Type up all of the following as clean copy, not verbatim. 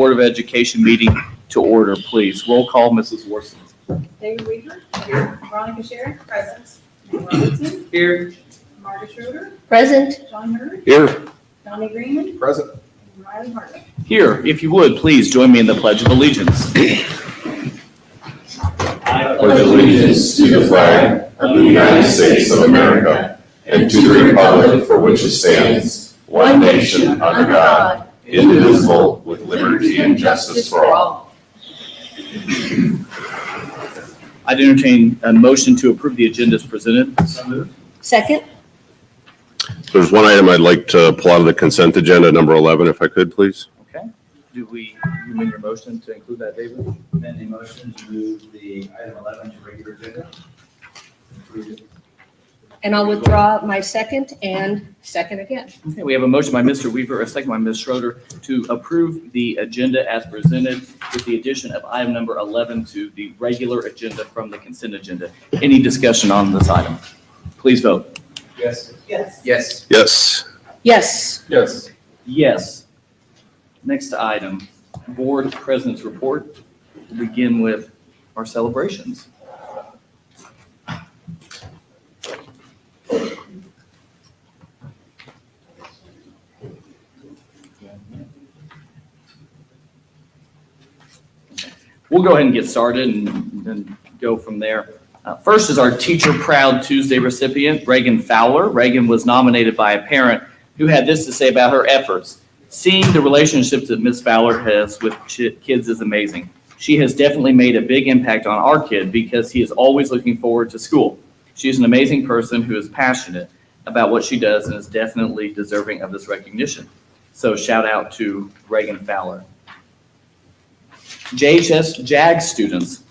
Board of Education meeting to order, please. Roll call, Mrs. Worson. David Weaver. Here. Veronica Sherrick. Present. Nate Robinson. Here. Margaret Schroeder. Present. John Hurd. Here. Donnie Greenman. Present. And Riley Hartley. Here, if you would, please join me in the Pledge of Allegiance. I pledge allegiance to the flag of the United States of America and to the republic for which it stands, one nation under God, indivisible, with liberty and justice for all. I'd entertain a motion to approve the agenda as presented. Second. There's one item I'd like to pull out of the consent agenda, number 11, if I could, please. Okay. Do you amend your motion to include that, David? Amending motion to move the item 11 to regular agenda. And I'll withdraw my second and second again. Okay, we have a motion by Mr. Weaver, a second by Ms. Schroeder to approve the agenda as presented with the addition of item number 11 to the regular agenda from the consent agenda. Any discussion on this item? Please vote. Yes. Yes. Yes. Yes. Yes. Yes. Yes. Next item, Board President's Report. We'll begin with our celebrations. We'll go ahead and get started and go from there. First is our Teacher Proud Tuesday recipient, Reagan Fowler. Reagan was nominated by a parent who had this to say about her efforts. Seeing the relationships that Ms. Fowler has with kids is amazing. She has definitely made a big impact on our kid because he is always looking forward to school. She is an amazing person who is passionate about what she does and is definitely deserving of this recognition. So shout out to Reagan Fowler. JHS JAG students,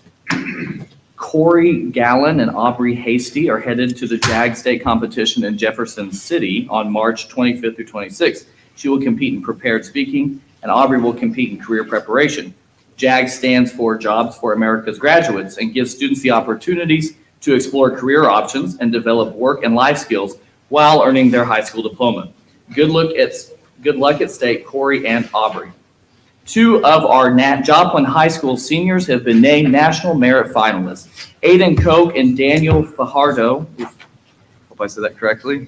Corey Gallen and Aubrey Hasty are headed to the JAG state competition in Jefferson City on March 25th through 26th. She will compete in prepared speaking, and Aubrey will compete in career preparation. JAG stands for Jobs for America's Graduates and gives students the opportunities to explore career options and develop work and life skills while earning their high school diploma. Good luck at state, Corey and Aubrey. Two of our Joplin High School seniors have been named National Merit Finalists. Aiden Koch and Daniel Fajardo, hope I said that correctly,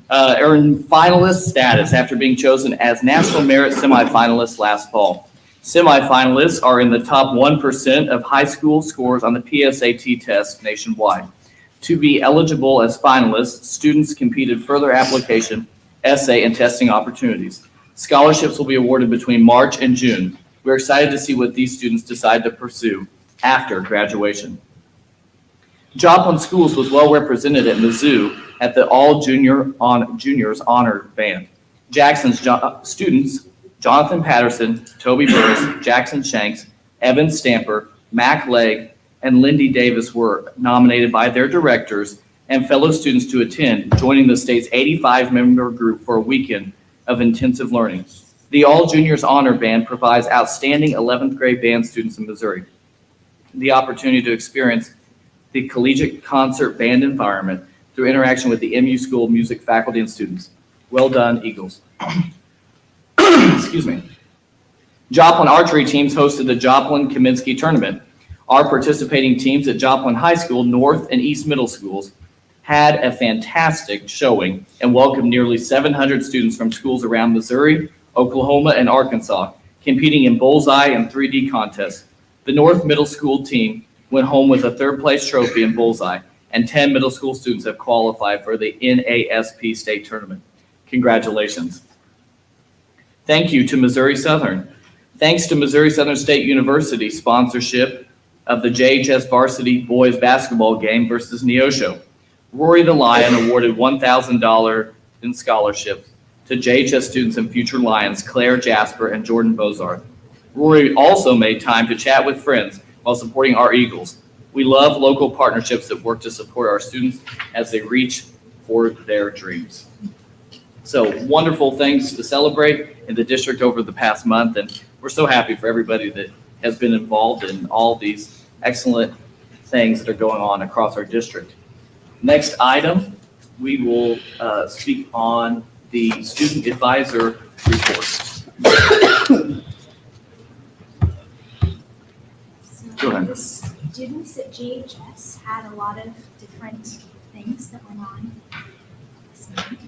earned finalist status after being chosen as National Merit Semifinalists last fall. Semifinalists are in the top 1% of high school scores on the PSAT test nationwide. To be eligible as finalists, students competed further application, essay, and testing opportunities. Scholarships will be awarded between March and June. We're excited to see what these students decide to pursue after graduation. Joplin Schools was well represented at Mizzou at the All Juniors Honor Band. Jackson's students, Jonathan Patterson, Toby Burris, Jackson Shanks, Evan Stamper, Mac Legg, and Lindy Davis were nominated by their directors and fellow students to attend, joining the state's 85-member group for a weekend of intensive learning. The All Juniors Honor Band provides outstanding 11th grade band students in Missouri the opportunity to experience the collegiate concert band environment through interaction with the MU School music faculty and students. Well done, Eagles. Excuse me. Joplin archery teams hosted the Joplin Kaminsky Tournament. Our participating teams at Joplin High School, North and East Middle Schools had a fantastic showing and welcomed nearly 700 students from schools around Missouri, Oklahoma, and Arkansas, competing in bullseye and 3D contests. The North Middle School team went home with a third-place trophy in bullseye, and 10 middle school students have qualified for the NASP state tournament. Congratulations. Thank you to Missouri Southern. Thanks to Missouri Southern State University sponsorship of the JHS varsity boys basketball game versus Neosho. Rory the Lion awarded $1,000 in scholarships to JHS students and future Lions Claire Jasper and Jordan Bozarth. Rory also made time to chat with friends while supporting our Eagles. We love local partnerships that work to support our students as they reach for their dreams. So wonderful things to celebrate in the district over the past month, and we're so happy for everybody that has been involved in all these excellent things that are going on across our district. Next item, we will speak on the student advisor report. ahead. The students at GHS had a lot of different things that went on this month.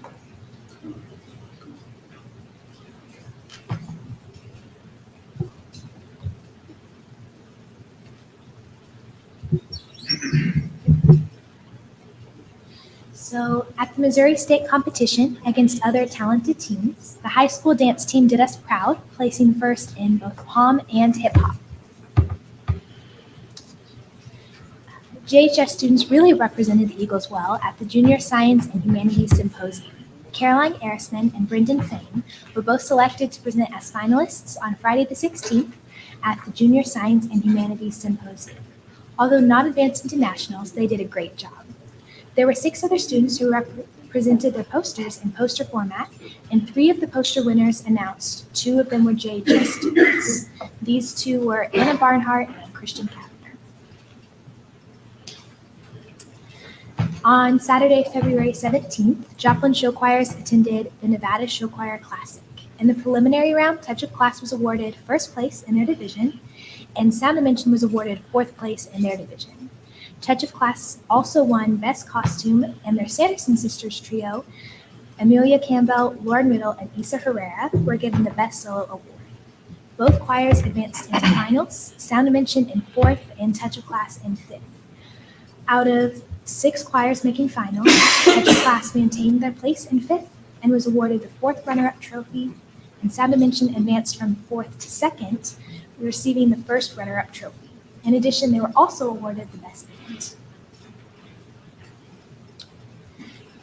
So at the Missouri State competition against other talented teams, the high school dance team did us proud, placing first in both pom and hip hop. JHS students really represented the Eagles well at the Junior Science and Humanities Symposium. Caroline Erisman and Brendan Fain were both selected to present as finalists on Friday the 16th at the Junior Science and Humanities Symposium. Although not advancing to nationals, they did a great job. There were 6 other students who presented their posters in poster format, and 3 of the poster winners announced. 2 of them were JHS students. These 2 were Anna Barnhart and Christian Kavanagh. On Saturday, February 17th, Joplin show choirs attended the Nevada Show Choir Classic. In the preliminary round, Touch of Class was awarded first place in their division, and Sound Dimension was awarded 4th place in their division. Touch of Class also won Best Costume, and their Sanderson Sisters trio, Amelia Campbell, Lauren Riddle, and Issa Herrera, were given the Best Solo Award. Both choirs advanced into finals, Sound Dimension in 4th and Touch of Class in 5th. Out of 6 choirs making finals, Touch of Class maintained their place in 5th and was awarded the 4th runner-up trophy, and Sound Dimension advanced from 4th to 2nd, receiving the 1st runner-up trophy. In addition, they were also awarded the Best Band.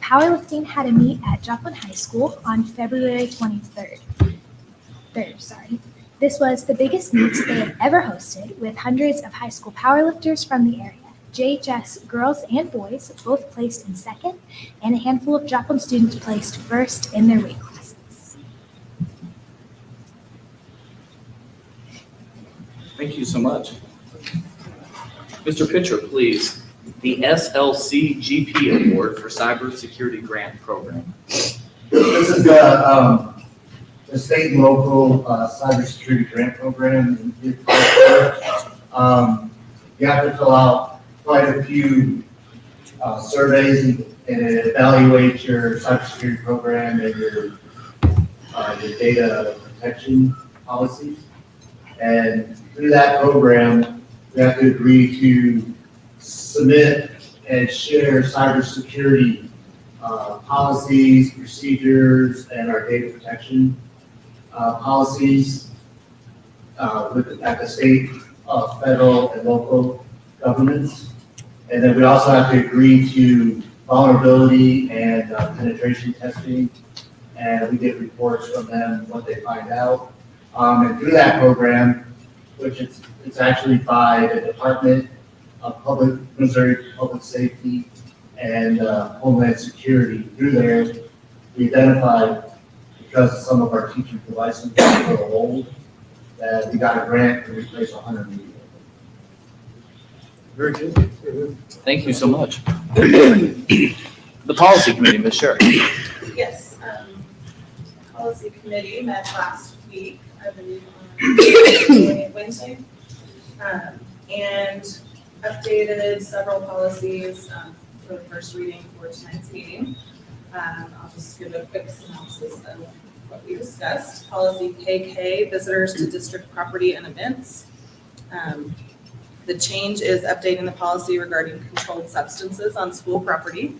Powerlifting had a meet at Joplin High School on February 23rd. This was the biggest meet they have ever hosted, with hundreds of high school powerlifters from the area. JHS girls and boys both placed in 2nd, and a handful of Joplin students placed 1st in their weight classes. Thank you so much. Mr. Pitcher, please. The SLC GP Award for Cybersecurity Grant Program. This is the state and local cybersecurity grant program. You have to fill out quite a few surveys and evaluate your cybersecurity program and your data protection policies. And through that program, you have to agree to submit and share cybersecurity policies, procedures, and our data protection policies at the state, federal, and local governments. And then we also have to agree to vulnerability and penetration testing, and we get reports from them what they find out. And through that program, which it's actually by the Department of Missouri Public Safety and Homeland Security. Through there, we identified, because some of our teaching devices were a little old, that we got a grant to replace 100 of them. Very good. Thank you so much. The Policy Committee, Ms. Sherrick. Yes, policy committee met last week, I believe, on Wednesday, and updated several policies for the first reading for tonight's meeting. I'll just give a quick synopsis of what we discussed. Policy KK, visitors to district property and events. The change is updating the policy regarding controlled substances on school property.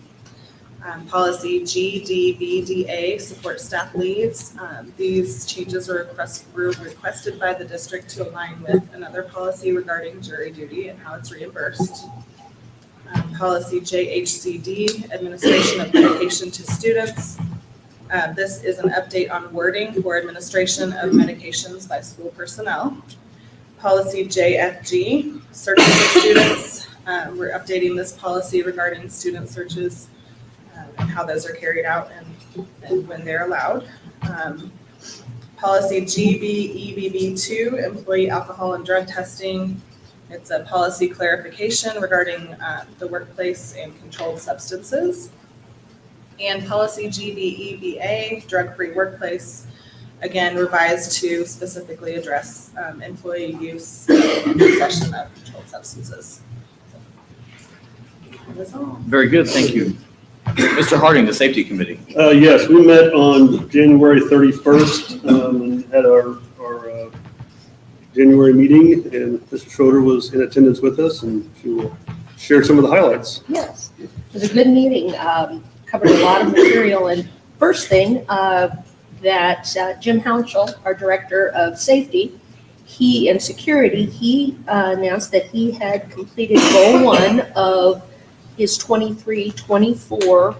Policy GDBDA, support staff leaves. These changes were requested by the district to align with another policy regarding jury duty and how it's reimbursed. Policy JHCD, administration of medication to students. This is an update on wording for administration of medications by school personnel. Policy JFG, searches of students. We're updating this policy regarding student searches and how those are carried out and when they're allowed. Policy GBEBB2, employee alcohol and drug testing. It's a policy clarification regarding the workplace and controlled substances. And policy GBEBA, drug-free workplace. again, revised to specifically address employee use and possession of controlled substances. That's all. Very good, thank you. Mr. Harding, the Safety Committee. Yes, we met on January 31st, and had our January meeting, and Mr. Schroeder was in attendance with us, and she will share some of the highlights. Yes, it was a good meeting, covered a lot of material. And first thing, that Jim Hounshell, our Director of Safety, and Security, he announced that he had completed goal 1 of his 23-24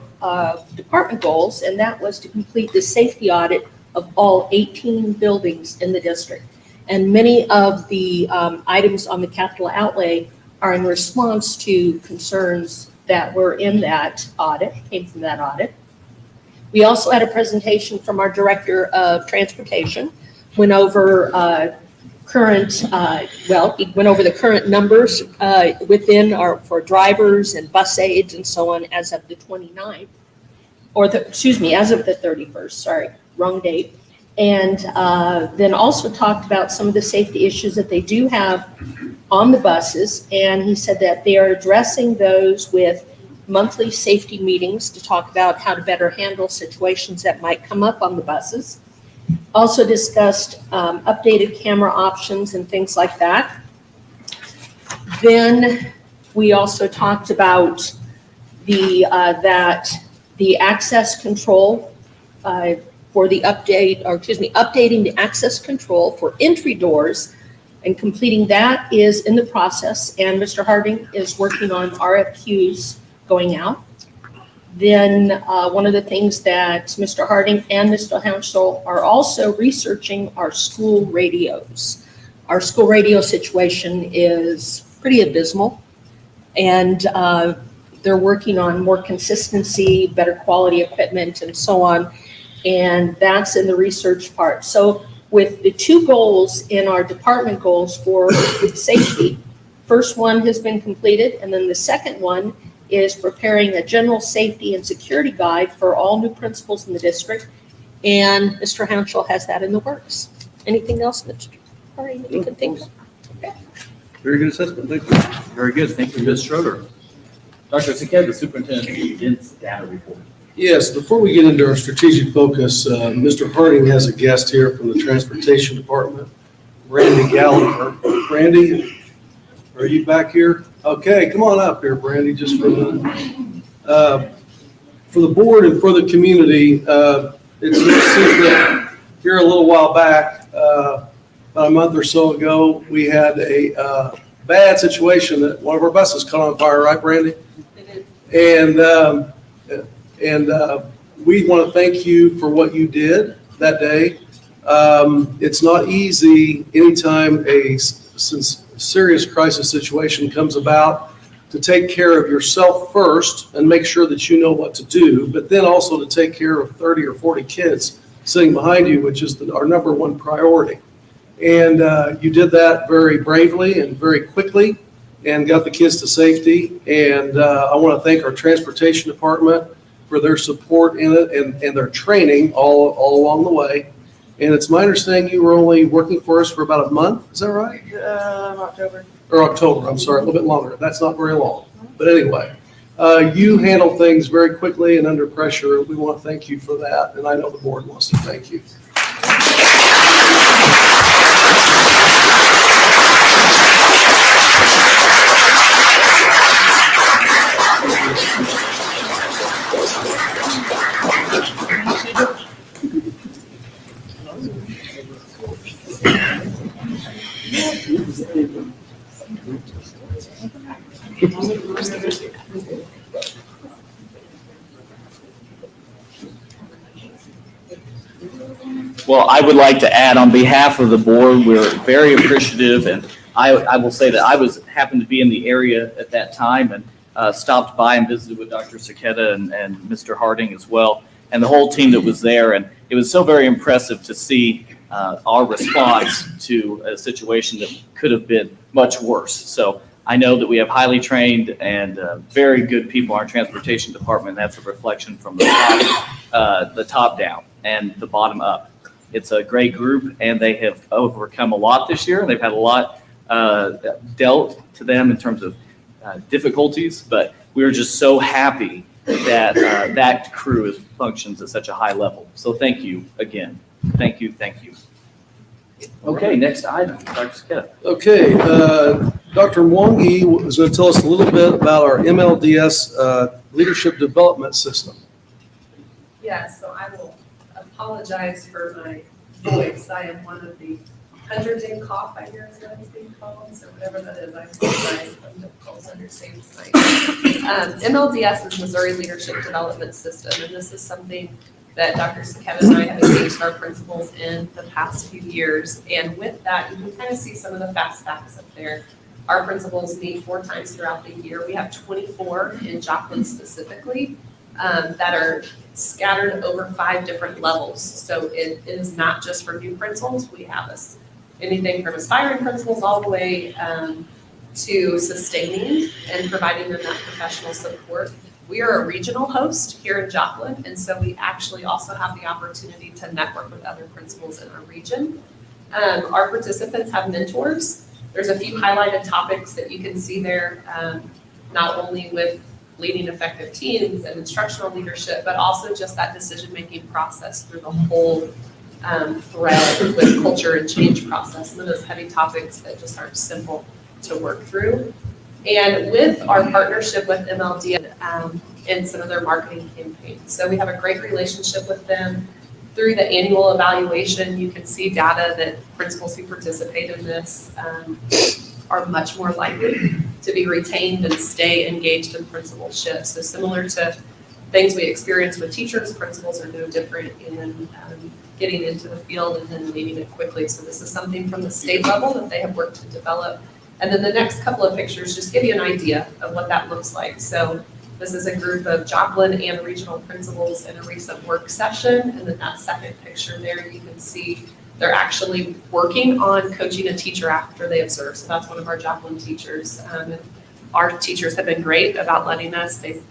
department goals, and that was to complete the safety audit of all 18 buildings in the district. And many of the items on the capital outlay are in response to concerns that were in that audit, came from that audit. We also had a presentation from our Director of Transportation, went over he went over the current numbers within for drivers and bus aides and so on as of the 29th, as of the 31st, sorry, wrong date. And then also talked about some of the safety issues that they do have on the buses. And he said that they are addressing those with monthly safety meetings to talk about how to better handle situations that might come up on the buses. Also discussed updated camera options and things like that. Then we also talked about the access control for the updating the access control for entry doors, and completing that is in the process, and Mr. Harding is working on RFQs going out. Then one of the things that Mr. Harding and Mr. Hounshell are also researching are school radios. Our school radio situation is pretty abysmal, and they're working on more consistency, better quality equipment, and so on. And that's in the research part. So with the 2 goals in our department goals for safety, first one has been completed, and then the second one is preparing a general safety and security guide for all new principals in the district. And Mr. Hounshell has that in the works. Anything else, Mr. Harding, that you can think of? Okay. Very good assessment, thank you. Very good, thank you, Ms. Schroeder. Dr. Saked, the Superintendent, condensed data report. Yes, before we get into our strategic focus, Mr. Harding has a guest here from the Transportation Department, Brandy Gallagher. Brandy, are you back here? Okay, come on up here, Brandy, just for a minute. For the board and for the community, it's no secret, here a little while back, about a month or so ago, we had a bad situation that one of our buses caught on fire, right, Brandy? It is. And we want to thank you for what you did that day. It's not easy anytime a serious crisis situation comes about to take care of yourself first and make sure that you know what to do, but then also to take care of 30 or 40 kids sitting behind you, which is our number 1 priority. And you did that very bravely and very quickly and got the kids to safety. And I want to thank our Transportation Department for their support in it and their training all along the way. And it's my understanding you were only working for us for about a month, is that right? October. Or October, I'm sorry, a little bit longer. That's not very long. But anyway, you handle things very quickly and under pressure. We want to thank you for that, and I know the board wants to thank you. Well, I would like to add on behalf of the board, we're very appreciative, and I will say that I happened to be in the area at that time and stopped by and visited with Dr. Saketa and Mr. Harding as well, and the whole team that was there. And it was so very impressive to see our response to a situation that could have been much worse. So I know that we have highly trained and very good people in our transportation department. That's a reflection from the top down and the bottom up. It's a great group, and they have overcome a lot this year, and they've had a lot dealt to them in terms of difficulties, but we're just so happy that that crew functions at such a high level. So thank you again. Thank you, thank you. Okay, next item, Dr. Skip. Okay, Dr. Mwangi is going to tell us a little bit about our MLDS Leadership Development System. Yeah, so I will apologize for my voice. I am one of the 100-day cough, I hear is what it's being called, so whatever that is, I apologize. I'm difficult to understand tonight. MLDS is Missouri Leadership Development System, and this is something that Dr. Saketa and I have engaged our principals in the past few years. And with that, you can kind of see some of the fast facts up there. Our principals meet 4 times throughout the year. We have 24 in Joplin specifically that are scattered over 5 different levels. So it is not just for new principals. We have anything from aspiring principals all the way to sustaining and providing them that professional support. We are a regional host here in Joplin, and so we actually also have the opportunity to network with other principals in our region. Our participants have mentors. There's a few highlighted topics that you can see there, not only with leading effective teams and instructional leadership, but also just that decision-making process through the whole thread with culture and change process, some of those heavy topics that just aren't simple to work through. And with our partnership with MLD and some of their marketing campaigns. So we have a great relationship with them. Through the annual evaluation, you can see data that principals who participate in this are much more likely to be retained and stay engaged in principalship. So similar to things we experience with teachers, principals are no different in getting into the field and then leaving it quickly. So this is something from the state level that they have worked to develop. And then the next couple of pictures just give you an idea of what that looks like. So this is a group of Joplin and regional principals in a recent work session. And then that second picture there, you can see they're actually working on coaching a teacher after they observe. So that's one of our Joplin teachers. And our teachers have been great about letting us, they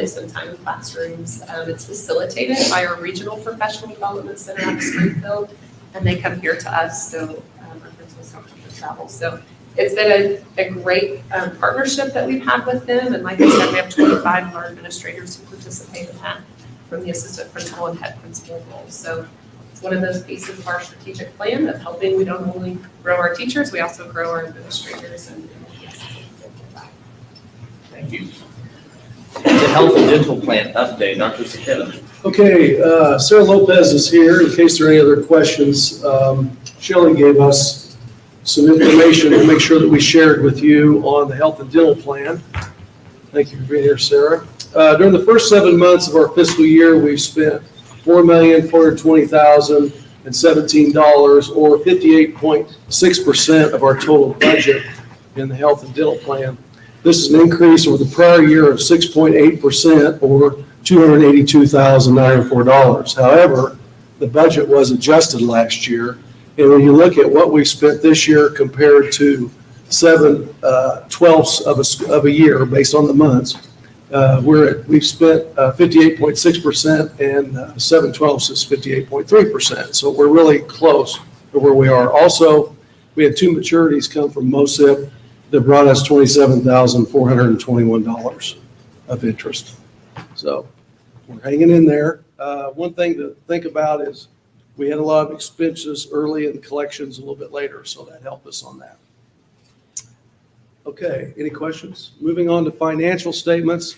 spend time in classrooms. It's facilitated by our regional professional development center out of Springfield, and they come here to us. So our principals don't have to travel. So it's been a great partnership that we've had with them. And like I said, we have 25 of our administrators who participate in that, from the assistant principal and head principal roles. So it's one of those pieces of our strategic plan of helping. We don't only grow our teachers, we also grow our administrators. And Thank you. The health and dental plan update, Dr. Saketa. Okay, Sarah Lopez is here in case there are any other questions. Shelley gave us some information to make sure that we shared with you on the health and dental plan. Thank you for being here, Sarah. During the first 7 months of our fiscal year, we've spent $4,420,017, or 58.6% of our total budget in the health and dental plan. This is an increase over the prior year of 6.8%, or $282,904. However, the budget was adjusted last year. And when you look at what we spent this year compared to 7/12 of a year based on the months, we've spent 58.6%, and 7/12 is 58.3%. So we're really close to where we are. Also, we had 2 maturities come from MOSIP that brought us $27,421 of interest. So we're hanging in there. One thing to think about is we had a lot of expenses early and collections a little bit later, so that helped us on that. Okay, any questions? Moving on to financial statements.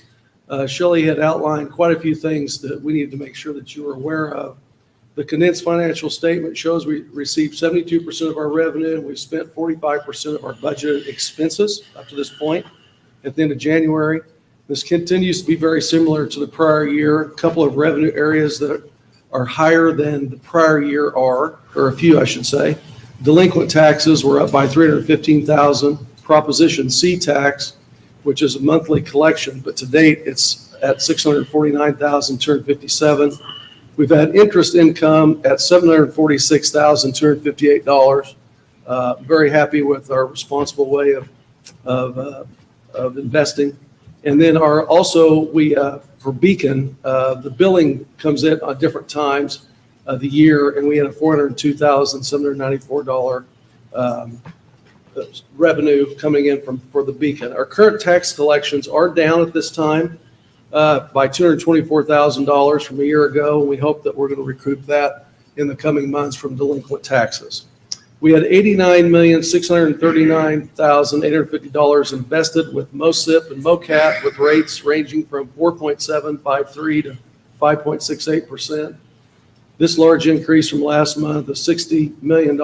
Shelley had outlined quite a few things that we needed to make sure that you were aware of. The condensed financial statement shows we received 72% of our revenue, and we've spent 45% of our budgeted expenses up to this point at the end of January. This continues to be very similar to the prior year. A couple of revenue areas that are higher than the prior year or a few, I should say. Delinquent taxes were up by $315,000. Proposition C tax, which is a monthly collection, but to date it's at $649,257. We've had interest income at $746,258. Very happy with our responsible way of investing. And then for Beacon, the billing comes in at different times. of the year, and we had a $402,794 revenue coming in for the Beacon. Our current tax collections are down at this time by $224,000 from a year ago, and we hope that we're going to recoup that in the coming months from delinquent taxes. We had $89,639,850 invested with MOSIP and MOCAT with rates ranging from 4.753 to 5.68%. This large increase from last month of $60 million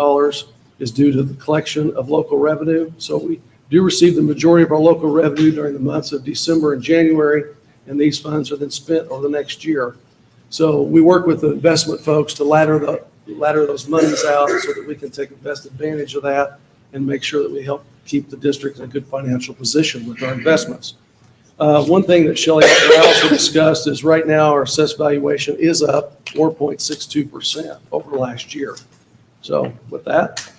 is due to the collection of local revenue. So we do receive the majority of our local revenue during the months of December and January, and these funds are then spent over the next year. So we work with the investment folks to ladder those monies out so that we can take best advantage of that and make sure that we help keep the district in a good financial position with our investments. One thing that Shelley also discussed is right now our assessed valuation is up 4.62% over last year. So with that,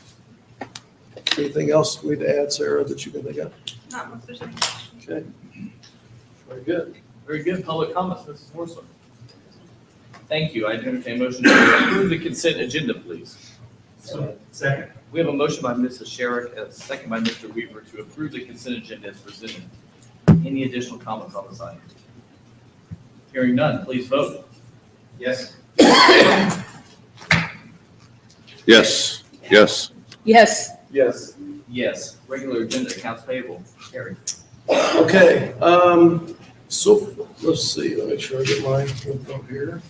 anything else we need to add, Sarah, that you can think of? Not much. Okay. Very good. Very good. Public comments, Mrs. Worsler. Thank you. I entertain a motion to approve the consent agenda, please. Second. We have a motion by Mrs. Sherrick, a second by Mr. Weaver to approve the consent agenda as presented. Any additional comments on this item? Hearing none, please vote. Yes. Yes. Yes. Yes. Yes. Yes. Regular agenda, accounts payable. Carrie. Okay, so let's see, let me make sure I get my info here.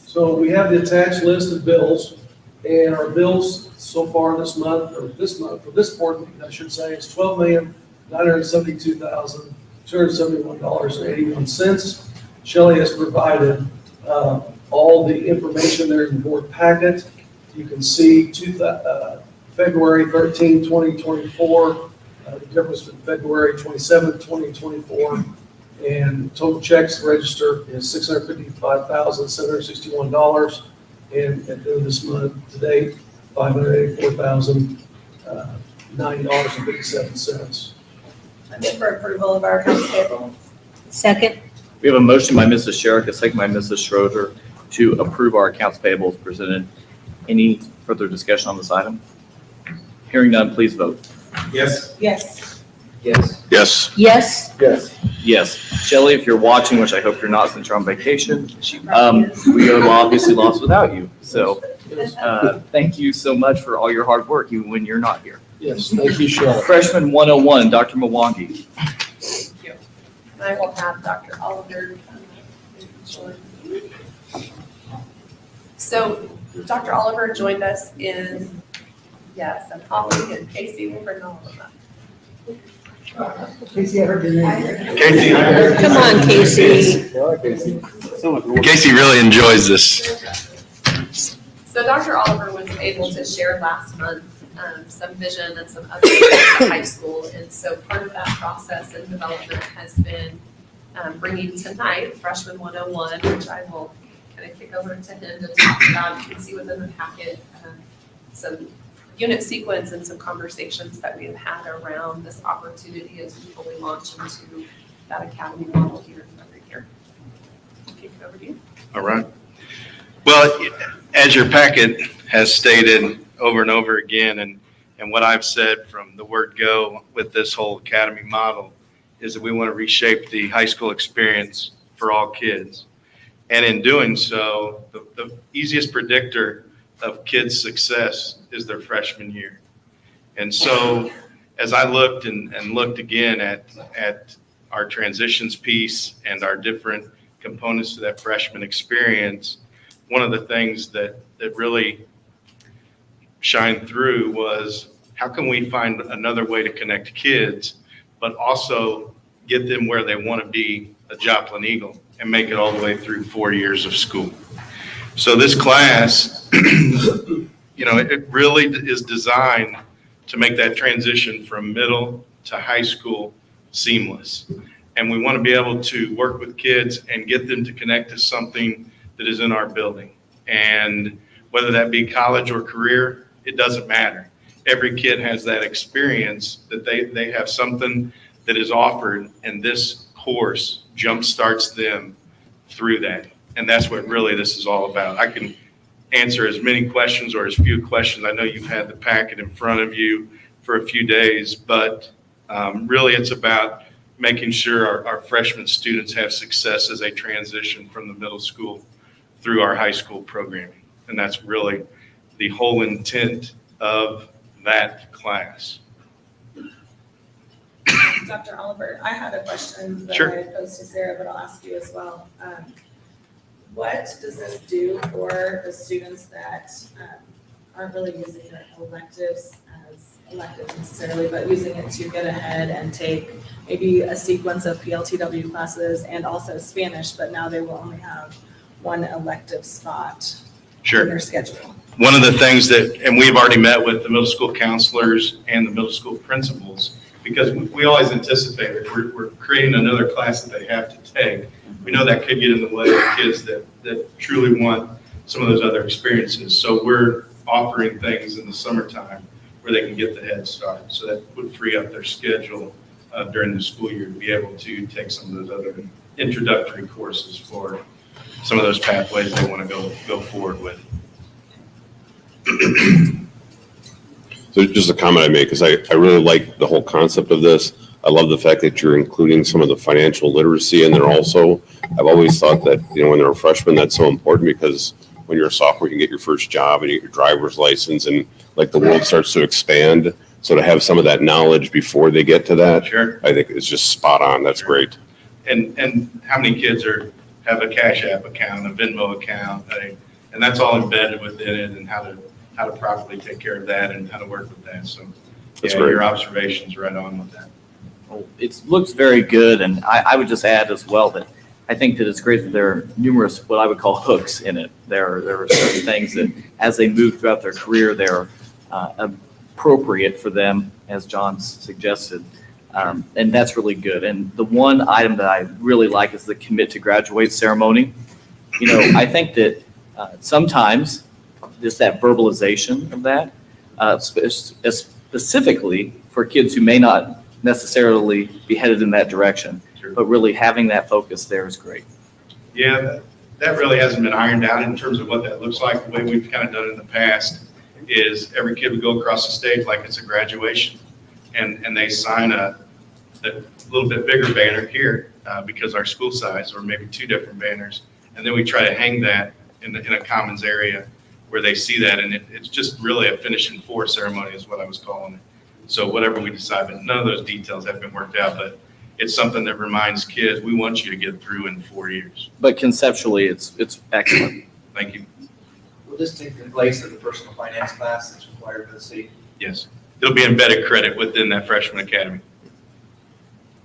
So we have the attached list of bills, and our bills so far this month, for this quarter, I should say, is $12,972,271.81. Shelley has provided all the information there in the board packet. You can see February 13, 2024, the difference from February 27, 2024. And total checks register is $655,761. And at the end of this month, to date, $584,009.57. I move for approval of our accounts payable. Second. We have a motion by Mrs. Sherrick, a second by Mrs. Schroeder to approve our accounts payable as presented. Any further discussion on this item? Hearing none, please vote. Yes. Yes. Yes. Yes. Yes. Yes. Yes. Shelley, if you're watching, which I hope you're not since you're on vacation, we are obviously lost without you. So thank you so much for all your hard work, even when you're not here. Yes, thank you, Shelley. Freshman 101, Dr. Mwangi. I will have Dr. Oliver join me. So Dr. Oliver joined us in, yes, and Holly and Casey will bring all of them up. Casey ever been Casey. Come on, Casey. Casey really enjoys this. So Dr. Oliver was able to share last month some vision and some updates at the high school. And so part of that process and development has been bringing tonight Freshman 101, which I will kind of kick over to him to talk about. You can see within the packet some unit sequence and some conversations that we have had around this opportunity as we fully launch into that academy model here every year. I'll kick it over to you. All right. Well, as your packet has stated over and over again, and what I've said from the word go with this whole academy model is that we want to reshape the high school experience for all kids. And in doing so, the easiest predictor of kids' success is their freshman year. And so as I looked and looked again at our transitions piece and our different components to that freshman experience, one of the things that really shined through was how can we find another way to connect kids, but also get them where they want to be, a Joplin Eagle, and make it all the way through 4 years of school. So this class, it really is designed to make that transition from middle to high school seamless. And we want to be able to work with kids and get them to connect to something that is in our building. And whether that be college or career, it doesn't matter. Every kid has that experience that they have something that is offered, and this course jumpstarts them through that. And that's what really this is all about. I can answer as many questions or as few questions. I know you've had the packet in front of you for a few days, but really it's about making sure our freshman students have success as they transition from the middle school through our high school programming. And that's really the whole intent of that class. Dr. Oliver, I had a question that Sure. I had posed to Sarah, but I'll ask you as well. What does this do for the students that aren't really using their electives as electives necessarily, but using it to get ahead and take maybe a sequence of PLTW classes and also Spanish, but now they will only have one elective spot in their schedule? One of the things and we've already met with the middle school counselors and the middle school principals, because we always anticipate if we're creating another class that they have to take, we know that could get in the way of kids that truly want some of those other experiences. So we're offering things in the summertime where they can get the head start. So that would free up their schedule during the school year to be able to take some of those other introductory courses for some of those pathways they want to go forward with. So just a comment I make, because I really like the whole concept of this. I love the fact that you're including some of the financial literacy in there also. I've always thought that, when they're a freshman, that's so important, because when you're a sophomore, you can get your first job and you get your driver's license, and like the world starts to expand. So to have some of that knowledge before they get to that, Sure. I think is just spot on. That's great. And how many kids have a Cash App account, a Venmo account, and that's all embedded within it, and how to properly take care of that and how to work with that. So That's yeah, great. your observation's right on with that. Well, it looks very good, and I would just add as well that I think that it's great that there are numerous, what I would call hooks in it. There are certain things that as they move throughout their career, they're appropriate for them, as John suggested. And that's really good. And the one item that I really like is the commit to graduate ceremony. I think that sometimes just that verbalization of that, specifically for kids who may not necessarily be headed in that direction, Sure. but really having that focus there is great. Yeah, that really hasn't been ironed out in terms of what that looks like. The way we've kind of done it in the past is every kid would go across the stage like it's a graduation, and they sign a little bit bigger banner here because our school size, or maybe two different banners, and then we try to hang that in a commons area where they see that, and it's just really a finishing four ceremony is what I was calling it. So whatever we decide, but none of those details have been worked out, but it's something that reminds kids, we want you to get through in 4 years. But conceptually, it's excellent. Thank you. Will this take the place of the personal finance class that's required by the city? Yes. It'll be embedded credit within that freshman academy.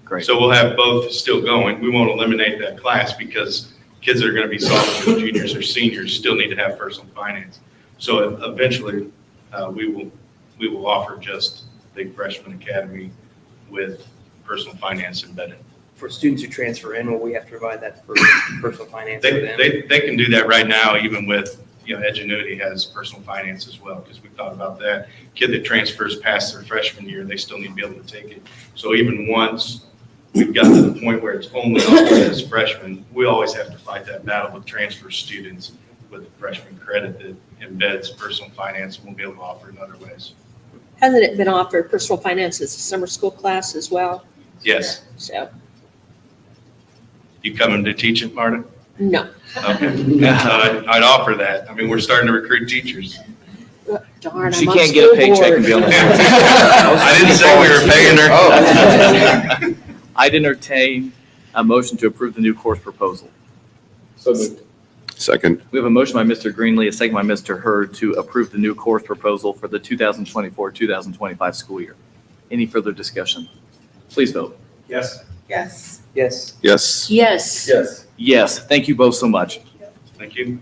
Great. So we'll have both still going. We won't eliminate that class because kids that are going to be sophomores, juniors, or seniors still need to have personal finance. So eventually, we will offer just the freshman academy with personal finance embedded. For students who transfer in, will we have to provide that for personal finance for them? They can do that right now, even with, Edgenuity has personal finance as well, because we thought about that. Kid that transfers past their freshman year, they still need to be able to take it. So even once we've got to the point where it's only offered as freshmen, we always have to fight that battle with transfer students with the freshman credit that embeds personal finance and we'll be able to offer in other ways. Hasn't it been offered, personal finance as a summer school class as well? Yes. So, You coming to teach it, Marta? no. Okay. I'd offer that. I mean, we're starting to recruit teachers. Darn, She I'm on can't get a school paycheck and board. be on the. I didn't say we were paying her. Oh. I'd entertain a motion to approve the new course proposal. So moved. Second. We have a motion by Mr. Greenlee, a second by Mr. Hurd to approve the new course proposal for the 2024-2025 school year. Any further discussion? Please vote. Yes. Yes. Yes. Yes. Yes. Yes. Yes, thank you both so much. Thank you.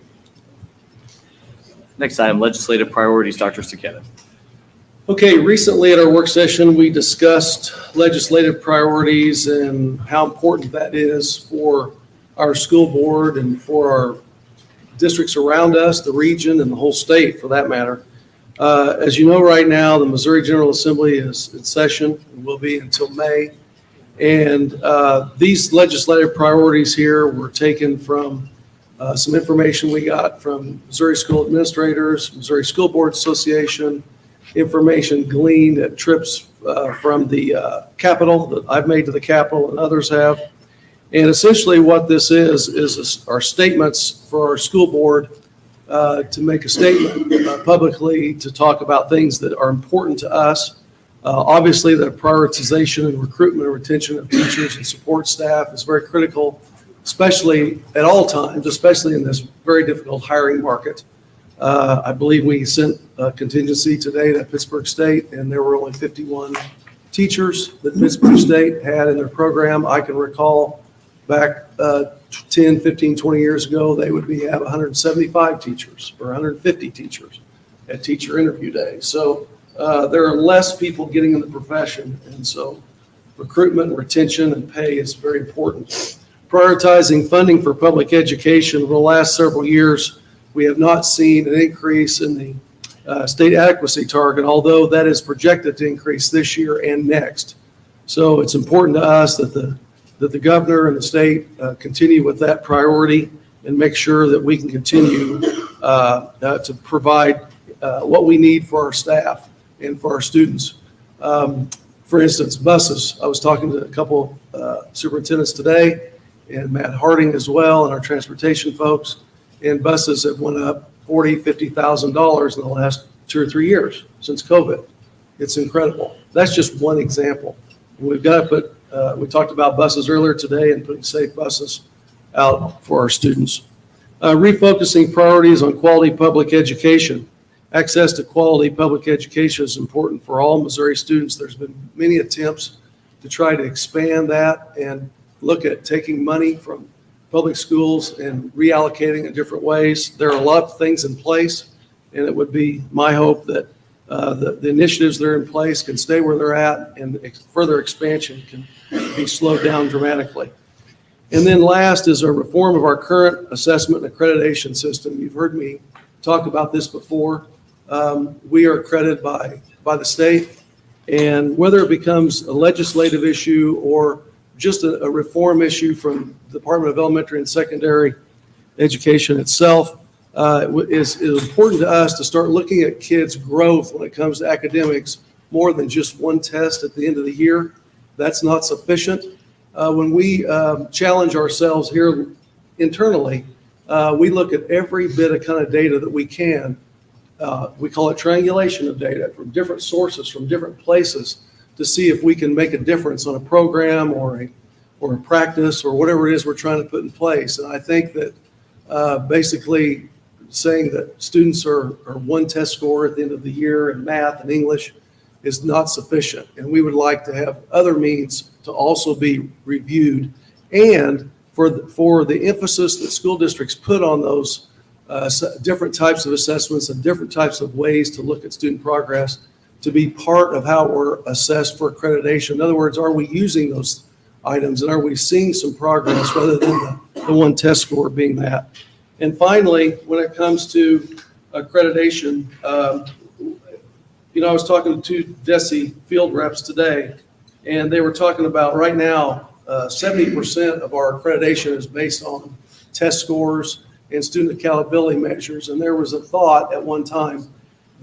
Next item, legislative priorities, Dr. Saketa. Okay, recently at our work session, we discussed legislative priorities and how important that is for our school board and for our districts around us, the region, and the whole state for that matter. As you know, right now, the Missouri General Assembly is in session and will be until May. And these legislative priorities here were taken from some information we got from Missouri School Administrators, Missouri School Board Association, information gleaned at trips from the Capitol that I've made to the Capitol and others have. And essentially what this is our statements for our school board to make a statement publicly to talk about things that are important to us. Obviously, the prioritization and recruitment and retention of teachers and support staff is very critical, especially at all times, especially in this very difficult hiring market. I believe we sent a contingency today to Pittsburgh State, and there were only 51 teachers that Pittsburgh State had in their program. I can recall back 10, 15, 20 years ago, they would have 175 teachers or 150 teachers at teacher interview day. So there are less people getting in the profession, and so recruitment, retention, and pay is very important. Prioritizing funding for public education over the last several years, we have not seen an increase in the state adequacy target, although that is projected to increase this year and next. So it's important to us that the governor and the state continue with that priority and make sure that we can continue to provide what we need for our staff and for our students. For instance, buses. I was talking to a couple superintendents today, and Matt Harding as well, and our transportation folks, and buses have went up $40,000, $50,000 in the last 2 or 3 years since COVID. It's incredible. That's just one example. We've got to put, we talked about buses earlier today and putting safe buses out for our students. Refocusing priorities on quality public education. Access to quality public education is important for all Missouri students. There's been many attempts to try to expand that and look at taking money from public schools and reallocating in different ways. There are a lot of things in place, and it would be my hope that the initiatives that are in place can stay where they're at, and further expansion can be slowed down dramatically. And then last is a reform of our current assessment and accreditation system. You've heard me talk about this before. We are accredited by the state, and whether it becomes a legislative issue or just a reform issue from the Department of Elementary and Secondary Education itself, is important to us to start looking at kids' growth when it comes to academics more than just one test at the end of the year. That's not sufficient. When we challenge ourselves here internally, we look at every bit of kind of data that we can. We call it triangulation of data from different sources, from different places, to see if we can make a difference on a program or a practice or whatever it is we're trying to put in place. And I think that basically saying that students are one test score at the end of the year in math and English is not sufficient. And we would like to have other means to also be reviewed, and for the emphasis that school districts put on those different types of assessments and different types of ways to look at student progress to be part of how we're assessed for accreditation. In other words, are we using those items, and are we seeing some progress rather than the one test score being that? And finally, when it comes to accreditation, I was talking to 2 DESE field reps today, and they were talking about right now, 70% of our accreditation is based on test scores and student accountability measures. And there was a thought at one time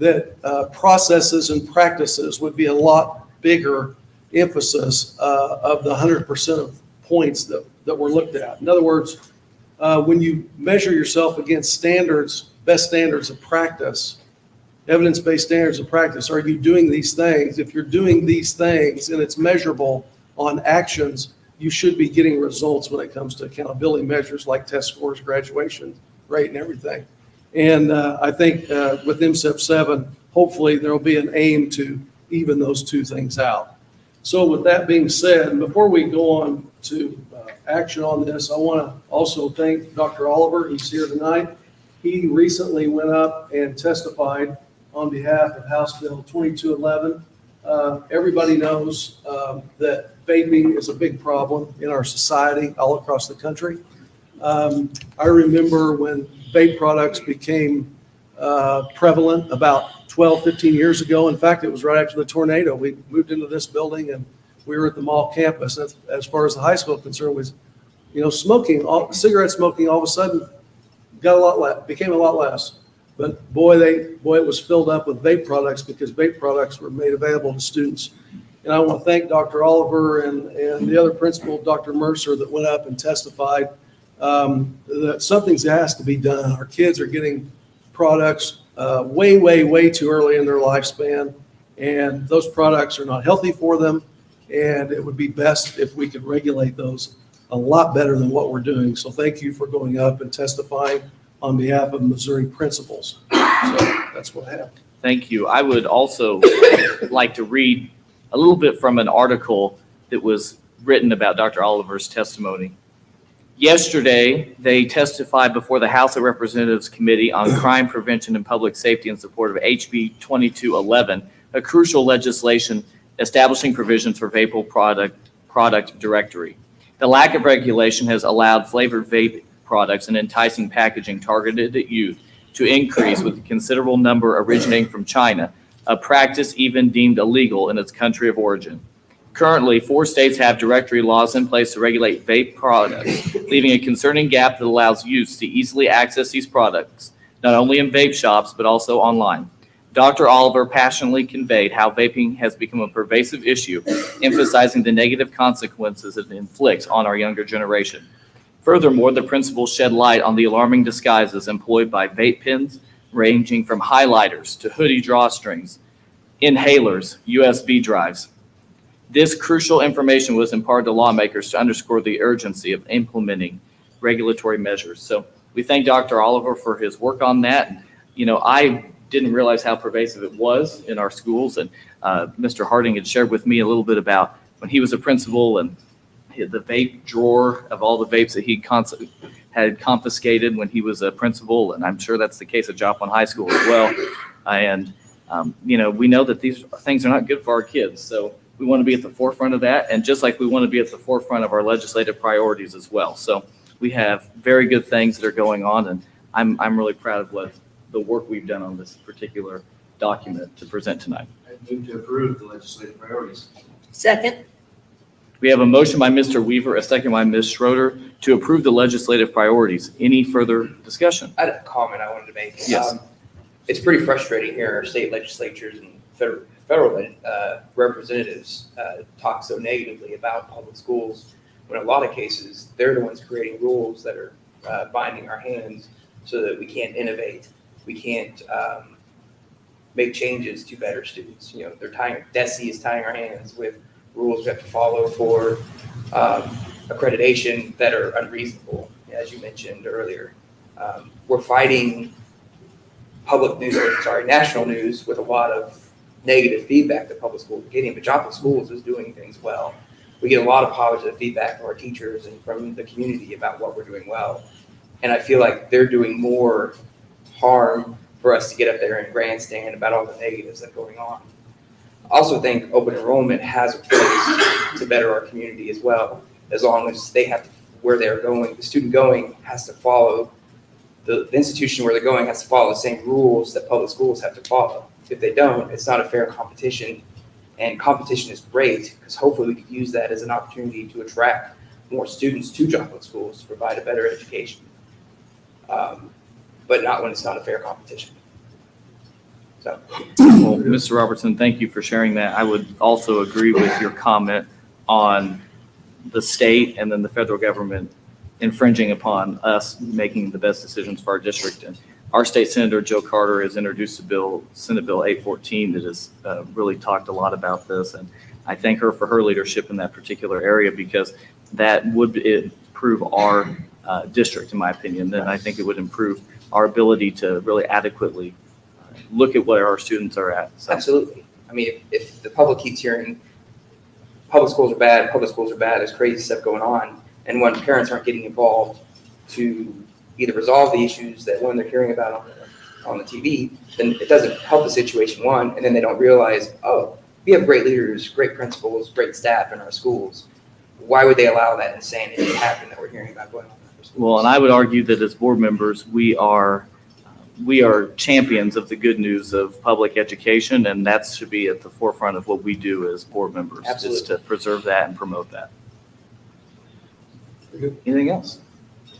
that processes and practices would be a lot bigger emphasis of the 100% of points that were looked at. In other words, when you measure yourself against standards, best standards of practice, evidence-based standards of practice, are you doing these things? If you're doing these things and it's measurable on actions, you should be getting results when it comes to accountability measures like test scores, graduation rate, and everything. And I think with MSEP 7, hopefully there will be an aim to even those 2 things out. So with that being said, and before we go on to action on this, I want to also thank Dr. Oliver. He's here tonight. He recently went up and testified on behalf of House Bill 2211. Everybody knows that vaping is a big problem in our society all across the country. I remember when vape products became prevalent about 12, 15 years ago. In fact, it was right after the tornado. We moved into this building and we were at the mall campus. As far as the high school concerned was, cigarette smoking all of a sudden became a lot less. But boy, it was filled up with vape products because vape products were made available to students. And I want to thank Dr. Oliver and the other principal, Dr. Mercer, that went up and testified that something has to be done. Our kids are getting products way too early in their lifespan, and those products are not healthy for them. And it would be best if we could regulate those a lot better than what we're doing. So thank you for going up and testifying on behalf of Missouri principals. So that's what I have. Thank you. I would also like to read a little bit from an article that was written about Dr. Oliver's testimony. Yesterday, they testified before the House of Representatives Committee on Crime Prevention and Public Safety in support of HB 2211, a crucial legislation establishing provisions for vapor product directory. The lack of regulation has allowed flavored vape products and enticing packaging targeted at youth to increase, with a considerable number originating from China, a practice even deemed illegal in its country of origin. Currently, 4 states have directory laws in place to regulate vape products, leaving a concerning gap that allows youths to easily access these products, not only in vape shops, but also online. Dr. Oliver passionately conveyed how vaping has become a pervasive issue, emphasizing the negative consequences it inflicts on our younger generation. Furthermore, the principal shed light on the alarming disguises employed by vape pens, ranging from highlighters to hoodie drawstrings, inhalers, USB drives. This crucial information was imparted to lawmakers to underscore the urgency of implementing regulatory measures. So we thank Dr. Oliver for his work on that. I didn't realize how pervasive it was in our schools. And Mr. Harding had shared with me a little bit about when he was a principal and the vape drawer of all the vapes that he had confiscated when he was a principal. And I'm sure that's the case at Joplin High School as well. And, we know that these things are not good for our kids. So we want to be at the forefront of that. And just like we want to be at the forefront of our legislative priorities as well. So we have very good things that are going on. And I'm really proud of the work we've done on this particular document to present tonight. I move to approve the legislative priorities. Second. We have a motion by Mr. Weaver, a second by Ms. Schroeder to approve the legislative priorities. Any further discussion? I had a comment I wanted to make. Yes. It's pretty frustrating here. Our state legislatures and federal representatives talk so negatively about public schools when in a lot of cases they're the ones creating rules that are binding our hands so that we can't innovate. We can't make changes to better students. DESE is tying our hands with rules we have to follow for accreditation that are unreasonable, as you mentioned earlier. We're fighting national news with a lot of negative feedback that public schools are getting, but Joplin Schools is doing things well. We get a lot of positive feedback from our teachers and from the community about what we're doing well. And I feel like they're doing more harm for us to get up there and grandstand about all the negatives that are going on. I also think open enrollment has a place to better our community as well, as long as they have to, where they're going, the student going has to follow, the institution where they're going has to follow the same rules that public schools have to follow. If they don't, it's not a fair competition, and competition is great because hopefully we could use that as an opportunity to attract more students to Joplin schools to provide a better education, but not when it's not a fair competition. So. Well, Mr. Robertson, thank you for sharing that. I would also agree with your comment on the state and then the federal government infringing upon us making the best decisions for our district. And our state senator, Joe Carter, has introduced a bill, Senate Bill 814, that has really talked a lot about this. And I thank her for her leadership in that particular area because that would improve our district, in my opinion. And I think it would improve our ability to really adequately look at where our students are at. So. Absolutely. I mean, if the public keeps hearing public schools are bad, there's crazy stuff going on, and when parents aren't getting involved to either resolve the issues that when they're hearing about on the TV, then it doesn't help the situation, one, and then they don't realize, oh, we have great leaders, great principals, great staff in our schools. Why would they allow that insanity to happen that we're hearing about going on in our schools? Well, and I would argue that as board members, we are champions of the good news of public education, and that should be at the forefront of what we do as board members, Absolutely. is to preserve that and promote that. Anything else?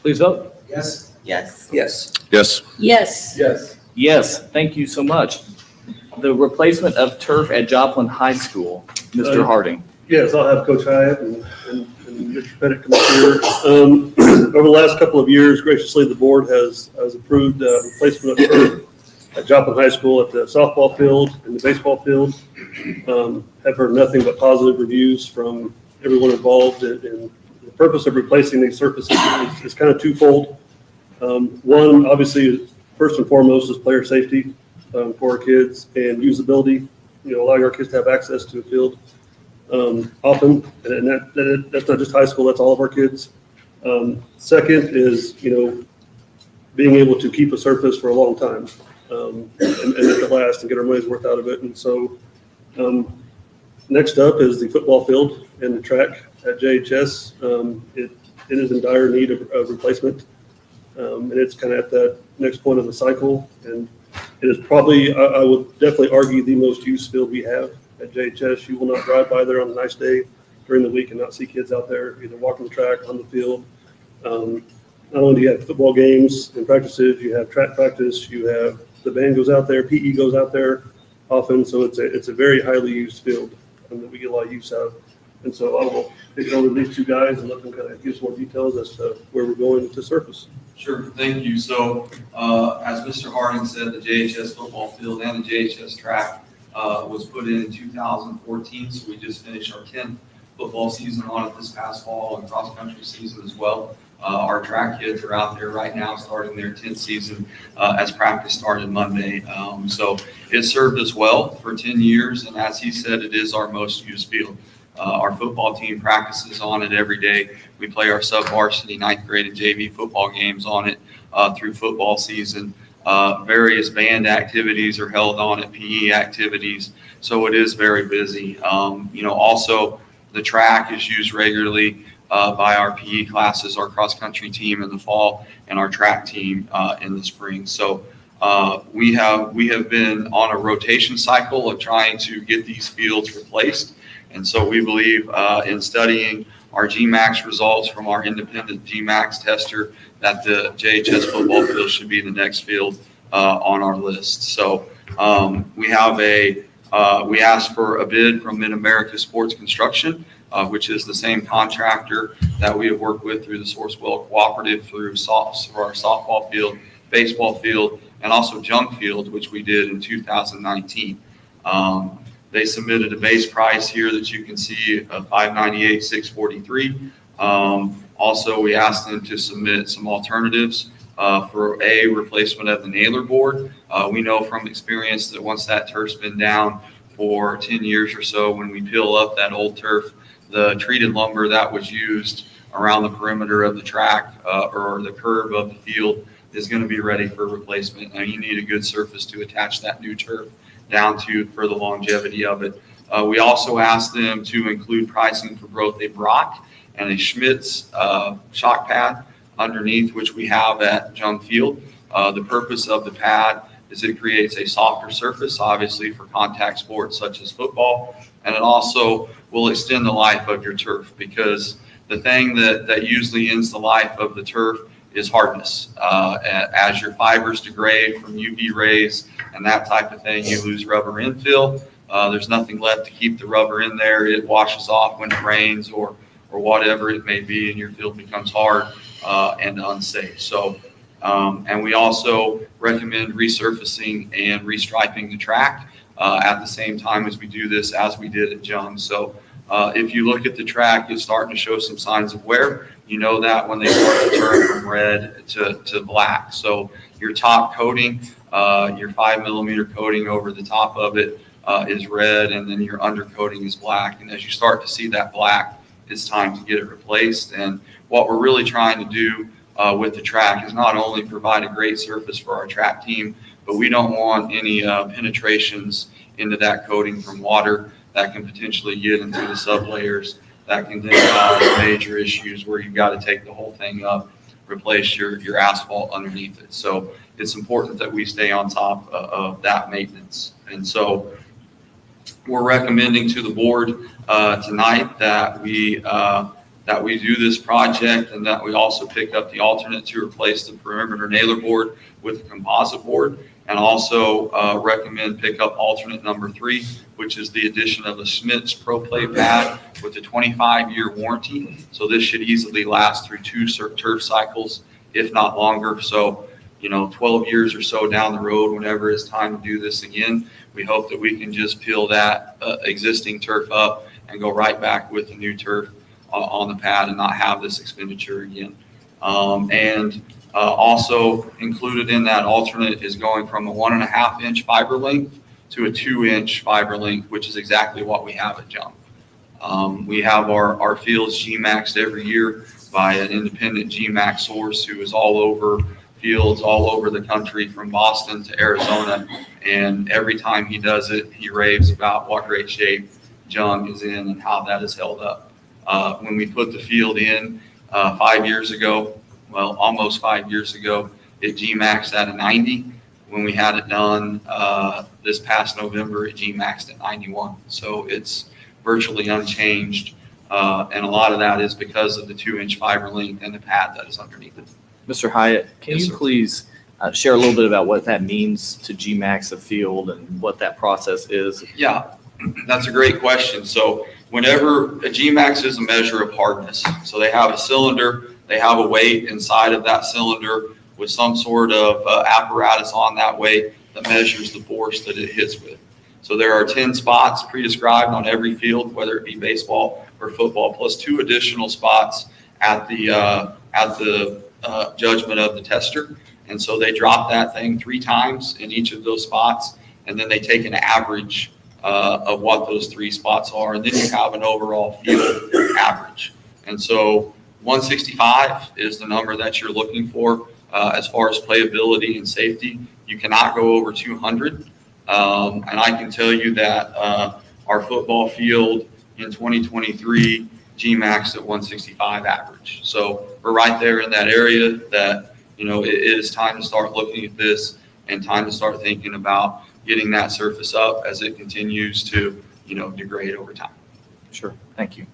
Please vote. Yes. Yes. Yes. Yes. Yes. Yes. Yes, thank you so much. The replacement of turf at Joplin High School, Mr. Harding. Yes, I'll have Coach Hyatt and Mr. Pettit come up here. Over the last couple of years, graciously, the board has approved replacement of turf at Joplin High School at the softball field and the baseball field. Have heard nothing but positive reviews from everyone involved. And the purpose of replacing these surfaces is kind of twofold. One, obviously, first and foremost, is player safety for our kids and usability. Allowing our kids to have access to a field often, and that's not just high school, that's all of our kids. Second is, being able to keep a surface for a long time and make it last and get our money's worth out of it. And so next up is the football field and the track at JHS. It is in dire need of replacement, and it's kind of at that next point of the cycle. And it is probably, I would definitely argue, the most used field we have at JHS. You will not drive by there on a nice day during the week and not see kids out there either walking the track, on the field. Not only do you have football games and practices, you have track practice, you have the band goes out there, PE goes out there often. So it's a very highly used field that we get a lot of use out of. And so I will pick it over to these two guys and let them kind of give some more details as to where we're going to surface. Sure, thank you. So as Mr. Harding said, the JHS football field and the JHS track was put in 2014. So we just finished our 10th football season on it this past fall, and cross-country season as well. Our track kids are out there right now starting their 10th season as practice started Monday. So it served us well for 10 years, and as he said, it is our most used field. Our football team practices on it every day. We play our sub-varsity 9th grade and JV football games on it through football season. Various band activities are held on it, PE activities. So it is very busy. Also the track is used regularly by our PE classes, our cross-country team in the fall, and our track team in the spring. So we have been on a rotation cycle of trying to get these fields replaced. And so we believe in studying our GMAX results from our independent GMAX tester that the JHS football field should be the next field on our list. So we asked for a bid from Mid-America Sports Construction, which is the same contractor that we have worked with through the Sourcewell Cooperative for our softball field, baseball field, and also junk field, which we did in 2019. They submitted a base price here that you can see of $598,643. Also, we asked them to submit some alternatives for a replacement of the nailer board. We know from experience that once that turf's been down for 10 years or so, when we peel up that old turf, the treated lumber that was used around the perimeter of the track or the curve of the field is going to be ready for replacement. Now, you need a good surface to attach that new turf down to for the longevity of it. We also asked them to include pricing for both a Brock and a Schmitz shock pad underneath, which we have at Jung Field. The purpose of the pad is it creates a softer surface, obviously for contact sports such as football, and it also will extend the life of your turf, because the thing that usually ends the life of the turf is hardness. As your fibers degrade from UV rays and that type of thing, you lose rubber infill. There's nothing left to keep the rubber in there. It washes off when it rains or whatever it may be, and your field becomes hard and unsafe. So, and we also recommend resurfacing and restriping the track at the same time as we do this, as we did at Jung. So if you look at the track, it's starting to show some signs of wear. You know that when they start to turn from red to black. So your top coating, your 5mm coating over the top of it is red, and then your undercoating is black. And as you start to see that black, it's time to get it replaced. And what we're really trying to do with the track is not only provide a great surface for our track team, but we don't want any penetrations into that coating from water that can potentially get into the sublayers. That can then cause major issues where you've got to take the whole thing up, replace your asphalt underneath it. So it's important that we stay on top of that maintenance. And so we're recommending to the board tonight that we do this project, and that we also pick up the alternate to replace the perimeter nailer board with a composite board, and also recommend pick up alternate number 3, which is the addition of a Smith's Pro Play pad with a 25-year warranty. So this should easily last through 2 turf cycles, if not longer. So, 12 years or so down the road, whenever it's time to do this again, we hope that we can just peel that existing turf up and go right back with the new turf on the pad and not have this expenditure again. Also included in that alternate is going from a 1.5-inch fiber length to a 2-inch fiber length, which is exactly what we have at Jump. We have our fields G-Maxed every year by an independent G-Max source who is all over fields all over the country from Boston to Arizona. And every time he does it, he raves about what great shape Jung is in and how that is held up. When we put the field in 5 years ago, well, almost 5 years ago, it G-Maxed at a 90. When we had it done this past November, it G-Maxed at 91. So it's virtually unchanged. And a lot of that is because of the 2-inch fiber length and the pad that is underneath it. Mr. Hyatt, can Yes, you sir. please share a little bit about what that means to G-Max a field and what that process is? Yeah, that's a great question. So whenever a G-Max is a measure of hardness, so they have a cylinder, they have a weight inside of that cylinder with some sort of apparatus on that weight that measures the force that it hits with. So there are 10 spots pre-described on every field, whether it be baseball or football, plus 2 additional spots at the judgment of the tester. And so they drop that thing 3 times in each of those spots, and then they take an average of what those 3 spots are, and then you have an overall field average. And so 165 is the number that you're looking for as far as playability and safety. You cannot go over 200. And I can tell you that our football field in 2023 G-Maxed at 165 average. So we're right there in that area that, it is time to start looking at this and time to start thinking about getting that surface up as it continues to, degrade over time. Sure. Thank you.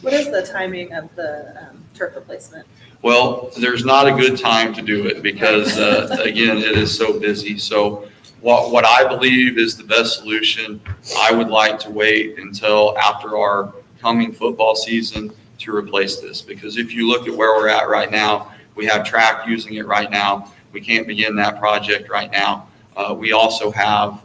What is the timing of the turf replacement? Well, there's not a good time to do it because, again, it is so busy. So what I believe is the best solution, I would like to wait until after our coming football season to replace this. Because if you look at where we're at right now, we have track using it right now. We can't begin that project right now. We also have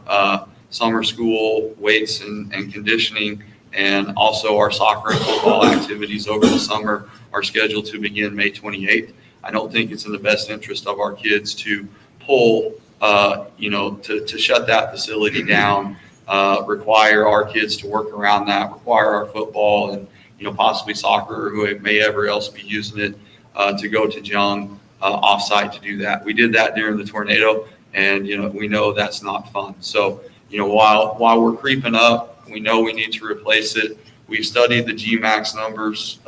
summer school weights and conditioning, and also our soccer and football activities over the summer are scheduled to begin May 28th. I don't think it's in the best interest of our kids to pull, to shut that facility down, require our kids to work around that, require our football and, possibly soccer or who may ever else be using it to go to Jung offsite to do that. We did that during the tornado, and, we know that's not fun. So, while we're creeping up, we know we need to replace it. We've studied the G-Max numbers.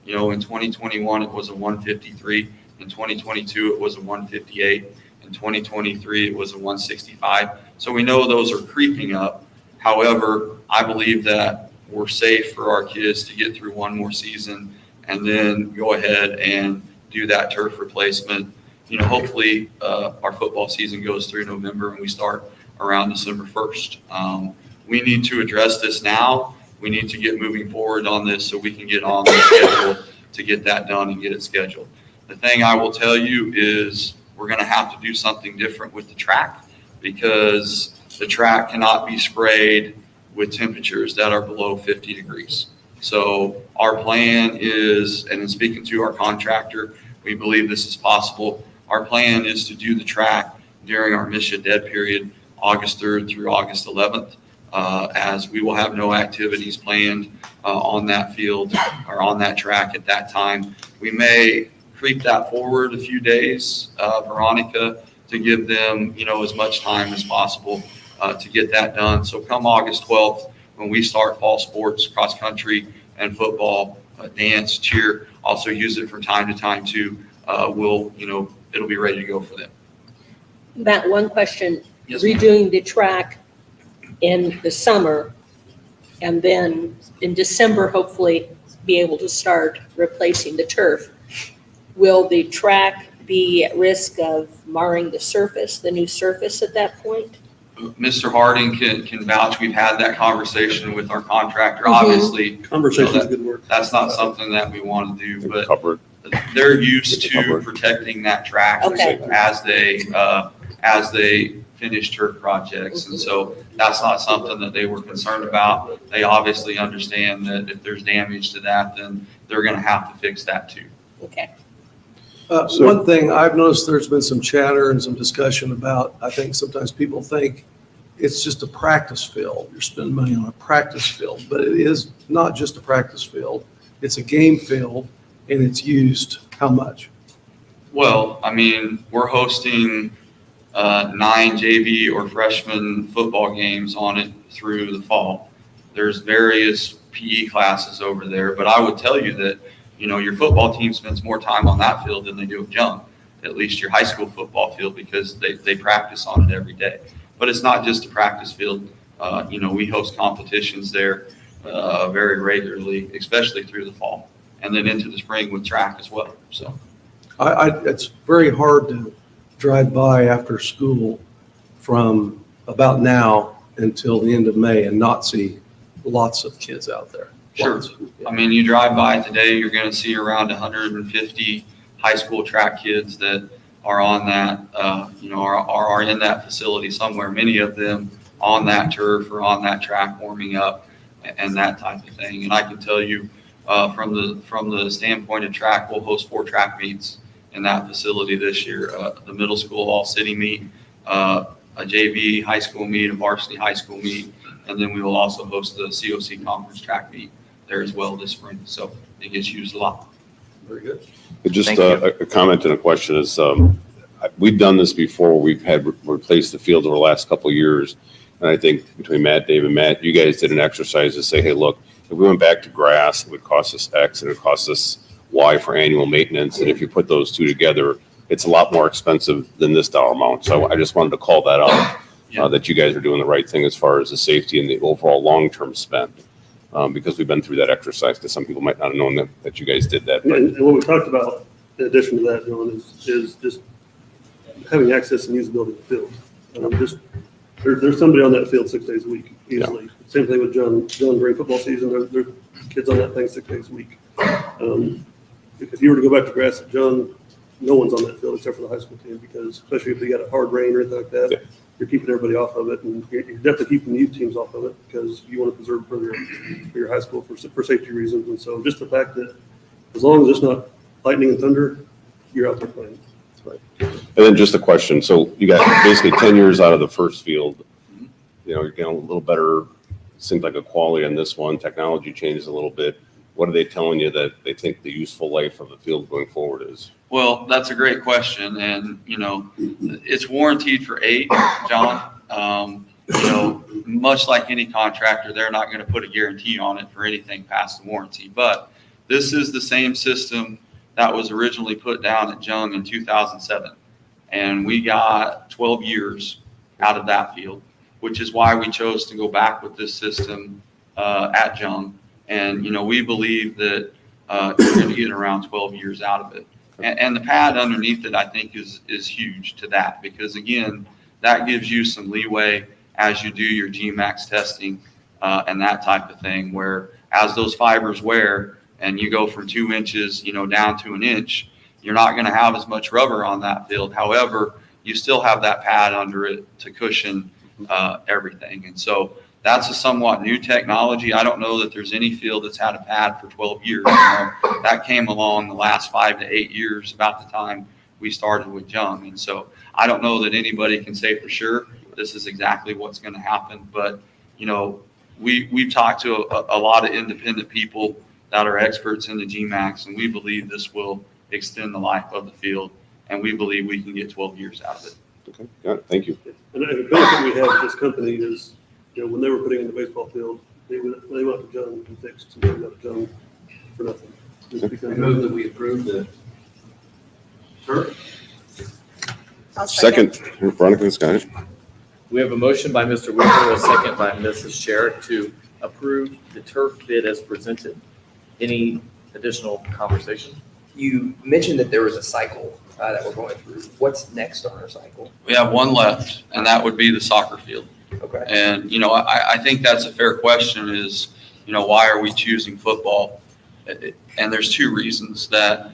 In 2021, it was a 153. In 2022, it was a 158. In 2023, it was a 165. So we know those are creeping up. However, I believe that we're safe for our kids to get through one more season and then go ahead and do that turf replacement. Hopefully our football season goes through November and we start around December 1st. We need to address this now. We need to get moving forward on this so we can get on the schedule to get that done and get it scheduled. The thing I will tell you is we're going to have to do something different with the track because the track cannot be sprayed with temperatures that are below 50 degrees. So our plan is, and in speaking to our contractor, we believe this is possible. Our plan is to do the track during our mission dead period, August 3rd through August 11th. As we will have no activities planned on that field or on that track at that time. We may creep that forward a few days, Veronica, to give them, as much time as possible to get that done. So come August 12th, when we start fall sports, cross country and football, dance, cheer, also use it from time to time too. It'll be ready to go for them. Matt, one question. Yes, ma'am. Redoing the track in the summer and then in December, hopefully be able to start replacing the turf. Will the track be at risk of marring the surface, the new surface at that point? Mr. Harding can vouch. We've had that conversation with our contractor. Mhm. Obviously, Conversation's good work. that's not something that we want to do, but Covered. they're used to Covered. protecting that track Okay. as they finish turf projects. And so that's not something that they were concerned about. They obviously understand that if there's damage to that, then they're going to have to fix that too. Okay. One thing I've noticed, there's been some chatter and some discussion about, I think sometimes people think it's just a practice field. You're spending money on a practice field, but it is not just a practice field. It's a game field, and it's used how much? Well, I mean, we're hosting 9 JV or freshman football games on it through the fall. There's various PE classes over there, but I would tell you that, your football team spends more time on that field than they do at Jung, at least your high school football field, because they practice on it every day. But it's not just a practice field. We host competitions there very regularly, especially through the fall, and then into the spring with track as well. So It's very hard to drive by after school from about now until the end of May and not see lots of kids out there. Sure. Lots. I mean, you drive by today, you're going to see around 150 high school track kids that are on that, are in that facility somewhere. Many of them on that turf or on that track warming up and that type of thing. And I can tell you from the standpoint of track, we'll host 4 track meets in that facility this year. The middle school all city meet, a JV high school meet, a varsity high school meet, and then we will also host the COC conference track meet there as well this spring. So it gets used a lot. Very good. Just Thank you. a comment and a question is, we've done this before. We've had replaced the field over the last couple of years. And I think between Matt, Dave, and Matt, you guys did an exercise to say, hey, look, if we went back to grass, it would cost us X and it would cost us Y for annual maintenance. And if you put those two together, it's a lot more expensive than this dollar amount. So I just wanted to call that out, that you guys are doing the right thing as far as the safety and the overall long-term spend. Because we've been through that exercise, because some people might not have known that you guys did that. But And what we talked about, in addition to that, Dylan, is just having access and usability of the field. There's somebody on that field 6 days a week, easily. Yeah. Same thing with John during football season, there's kids on that thing 6 days a week. If you were to go back to grass at John, no one's on that field except for the high school team, because especially if they got a hard rain or anything like that, yeah, you're keeping everybody off of it, and you're definitely keeping the youth teams off of it, because you want to preserve for your high school for safety reasons. And so just the fact that as long as it's not lightning and thunder, you're out there playing. Right. And then just a question. So you got basically 10 years out of the first field. You're getting a little better, seems like a quality on this one. Technology changes a little bit. What are they telling you that they think the useful life of the field going forward is? Well, that's a great question. And, it's warranted for 8, John. Much like any contractor, they're not going to put a guarantee on it for anything past the warranty. But this is the same system that was originally put down at Jung in 2007. And we got 12 years out of that field, which is why we chose to go back with this system at Jung. And, we believe that you're going to get around 12 years out of it. And the pad underneath it, I think, is huge to that, because, again, that gives you some leeway as you do your GMAX testing and that type of thing, where as those fibers wear and you go from 2 inches, down to 1 inch, you're not going to have as much rubber on that field. However, you still have that pad under it to cushion everything. And so that's a somewhat new technology. I don't know that there's any field that's had a pad for 12 years. That came along the last 5 to 8 years, about the time we started with Jung. And so I don't know that anybody can say for sure this is exactly what's going to happen. But, we've talked to a lot of independent people that are experts in the GMAX, and we believe this will extend the life of the field, and we believe we can get 12 years out of it. Okay, got it, thank you. And the benefit we have with this company is, when they were putting in the baseball field, they went to John and fixed some things out of John for nothing. Just Okay. because- I move that we approve the turf. I'll Second, Veronica's got it. We have a motion by Mr. Weaver, a second by Mrs. Sherrick to approve the turf bid as presented. Any additional conversation? You mentioned that there was a cycle that we're going through. What's next on our cycle? We have one left, and that would be the soccer field. Okay. And, I think that's a fair question is, why are we choosing football? And there's two reasons that,